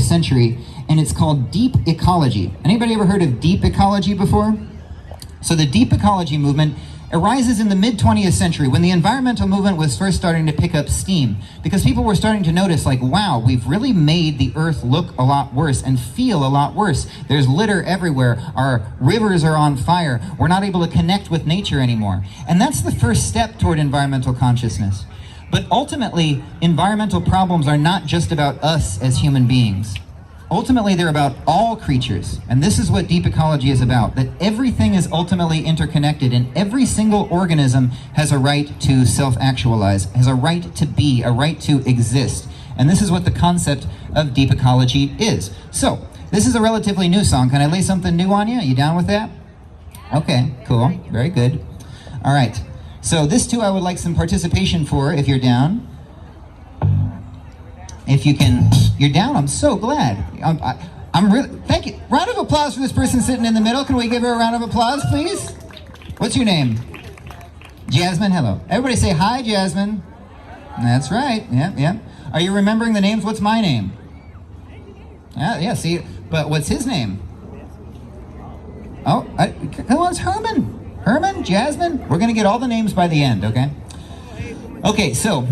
century, and it's called deep ecology. Anybody ever heard of deep ecology before? So the deep ecology movement arises in the mid-20th century when the environmental movement was first starting to pick up steam, because people were starting to notice, like, wow, we've really made the earth look a lot worse and feel a lot worse. There's litter everywhere. Our rivers are on fire. We're not able to connect with nature anymore. And that's the first step toward environmental consciousness. But ultimately, environmental problems are not just about us as human beings. Ultimately, they're about all creatures, and this is what deep ecology is about, that everything is ultimately interconnected, and every single organism has a right to self-actualize, has a right to be, a right to exist. And this is what the concept of deep ecology is. So, this is a relatively new song. Can I lay something new on you? Are you down with that? Okay, cool, very good. All right, so this too I would like some participation for, if you're down. If you can, you're down, I'm so glad. I'm really, thank you. Round of applause for this person sitting in the middle. Can we give her a round of applause, please? What's your name? Jasmine, hello. Everybody say hi, Jasmine. That's right, yeah. Are you remembering the names? What's my name? Yeah, see, but what's his name? Oh, who was Herman? Herman, Jasmine? We're gonna get all the names by the end, okay? Okay, so,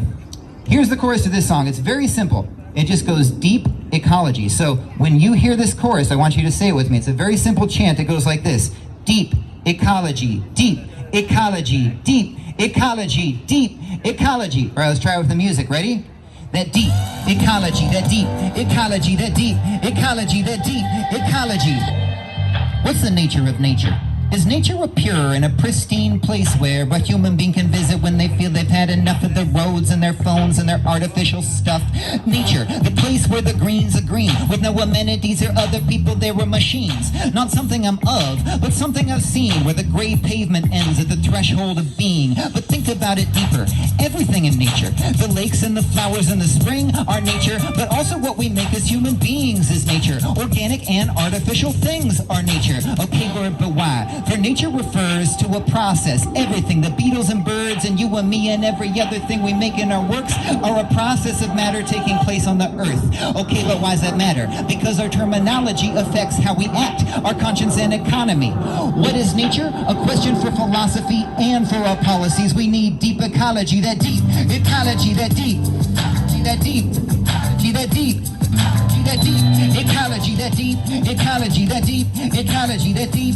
here's the chorus to this song. It's very simple. It just goes deep ecology. So when you hear this chorus, I want you to say it with me. It's a very simple chant. It goes like this. Deep ecology, deep ecology, deep ecology, deep ecology. All right, let's try it with the music. Ready? That deep ecology, that deep ecology, that deep ecology, that deep ecology. What's the nature of nature? Is nature a pure and a pristine place where a human being can visit when they feel they've had enough of the roads and their phones and their artificial stuff? Nature, the place where the greens are green, with no amenities or other people, there were machines. Not something I'm of, but something I've seen, where the gray pavement ends at the threshold of being. But think about it deeper. Everything in nature, the lakes and the flowers in the spring are nature, but also what we make as human beings is nature. Organic and artificial things are nature. Okay, but why? For nature refers to a process. Everything, the beetles and birds and you and me and every other thing we make in our works are a process of matter taking place on the earth. Okay, but why does that matter? Because our terminology affects how we act, our conscience and economy. What is nature? A question for philosophy and for our policies. We need deep ecology, that deep ecology, that deep, that deep, that deep, that deep ecology, that deep ecology, that deep ecology, that deep.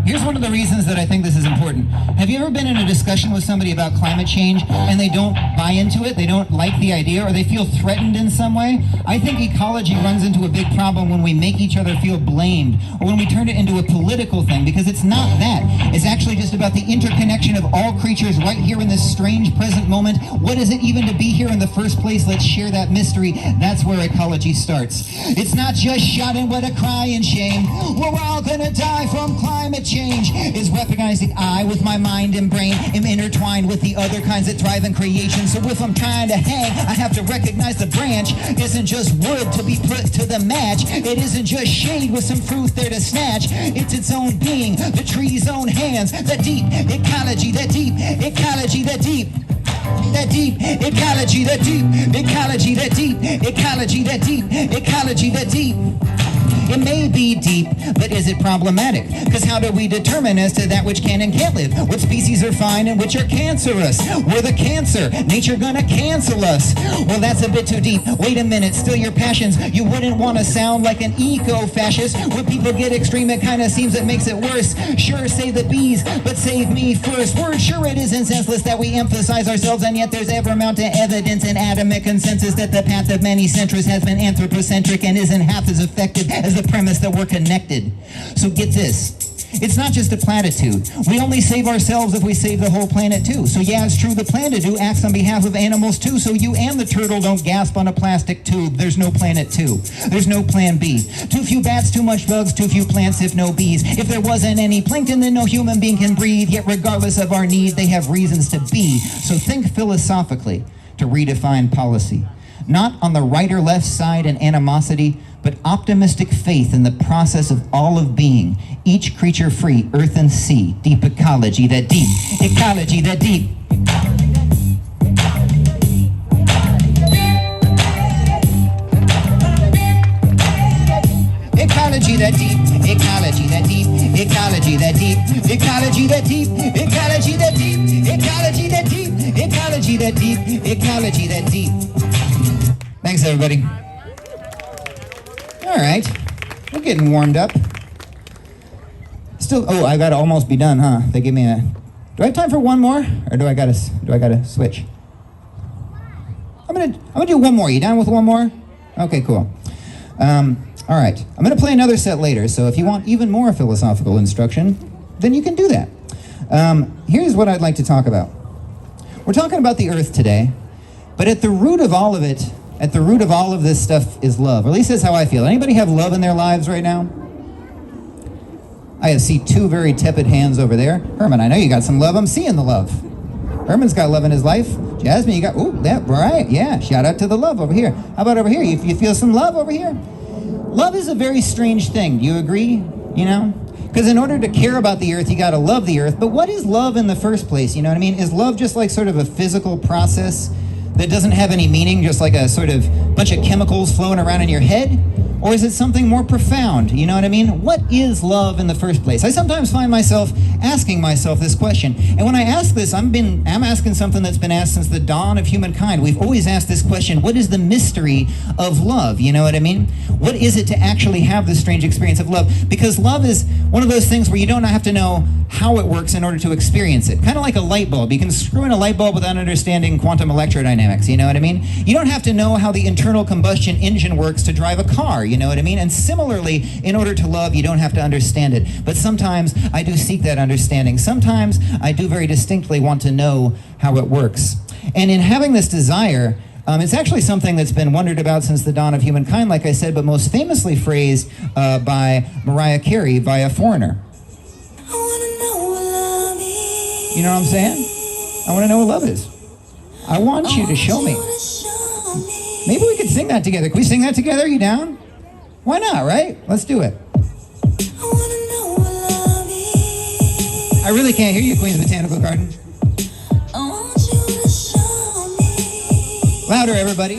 Here's one of the reasons that I think this is important. Have you ever been in a discussion with somebody about climate change and they don't buy into it, they don't like the idea, or they feel threatened in some way? I think ecology runs into a big problem when we make each other feel blamed, or when we turn it into a political thing, because it's not that. It's actually just about the interconnection of all creatures right here in this strange present moment. What is it even to be here in the first place? Let's share that mystery. That's where ecology starts. It's not just shouting what a cry and shame. We're all gonna die from climate change. Is recognizing I, with my mind and brain, am intertwined with the other kinds that thrive in creation. So if I'm trying to hang, I have to recognize the branch isn't just wood to be put to the match. It isn't just shade with some fruit there to snatch. It's its own being, the tree's own hands. That deep ecology, that deep ecology, that deep. That deep ecology, that deep ecology, that deep ecology, that deep ecology, that deep. It may be deep, but is it problematic? Because how do we determine as to that which can and can't live? What species are fine and which are cancerous? We're the cancer. Nature gonna cancel us. Well, that's a bit too deep. Wait a minute, still your passions. You wouldn't want to sound like an eco-fascist. When people get extreme, it kind of seems it makes it worse. Sure, save the bees, but save me first. Word, sure it isn't senseless that we emphasize ourselves, and yet there's ever mounting evidence and adamant consensus that the path of many centuries has been anthropocentric and isn't half as effective as the premise that we're connected. So get this. It's not just a platitude. We only save ourselves if we save the whole planet too. So yeah, it's true, the planet do acts on behalf of animals too. So you and the turtle don't gasp on a plastic tube. There's no planet two. There's no plan B. Too few bats, too much bugs, too few plants, if no bees. If there wasn't any plankton, then no human being can breathe. Yet regardless of our need, they have reasons to be. So think philosophically to redefine policy. Not on the right or left side in animosity, but optimistic faith in the process of all of being, each creature free, earth and sea, deep ecology, that deep ecology, that deep. ecology that deep, ecology that deep, ecology that deep, ecology that deep, ecology that deep, ecology that deep, ecology that deep, ecology that deep. Thanks, everybody. All right, we're getting warmed up. Still, oh, I gotta almost be done, huh? They give me a. Do I have time for one more, or do I gotta switch? I'm gonna do one more. You down with one more? Okay, cool. All right, I'm gonna play another set later. So if you want even more philosophical instruction, then you can do that. Here's what I'd like to talk about. We're talking about the Earth today, but at the root of all of it, at the root of all of this stuff is love. Or at least that's how I feel. Anybody have love in their lives right now? I see two very tepid hands over there. Herman, I know you got some love. I'm seeing the love. Herman's got love in his life. Jasmine, you got, ooh, that, right, yeah. Shout out to the love over here. How about over here? You feel some love over here? Love is a very strange thing. Do you agree? You know? Because in order to care about the Earth, you got to love the Earth. But what is love in the first place? You know what I mean? Is love just like sort of a physical process that doesn't have any meaning, just like a sort of bunch of chemicals flowing around in your head? Or is it something more profound? You know what I mean? What is love in the first place? I sometimes find myself asking myself this question. And when I ask this, I'm asking something that's been asked since the dawn of humankind. We've always asked this question: what is the mystery of love? You know what I mean? What is it to actually have this strange experience of love? Because love is one of those things where you don't have to know how it works in order to experience it. Kind of like a light bulb. You can screw in a light bulb without understanding quantum electrodynamics, you know what I mean? You don't have to know how the internal combustion engine works to drive a car, you know what I mean? And similarly, in order to love, you don't have to understand it. But sometimes I do seek that understanding. Sometimes I do very distinctly want to know how it works. And in having this desire, it's actually something that's been wondered about since the dawn of humankind, like I said, but most famously phrased by Mariah Carey via Foreigner. You know what I'm saying? I want to know what love is. I want you to show me. Maybe we could sing that together. Can we sing that together? You down? Why not, right? Let's do it. I really can't hear you, Queens Botanical Garden. Louder, everybody.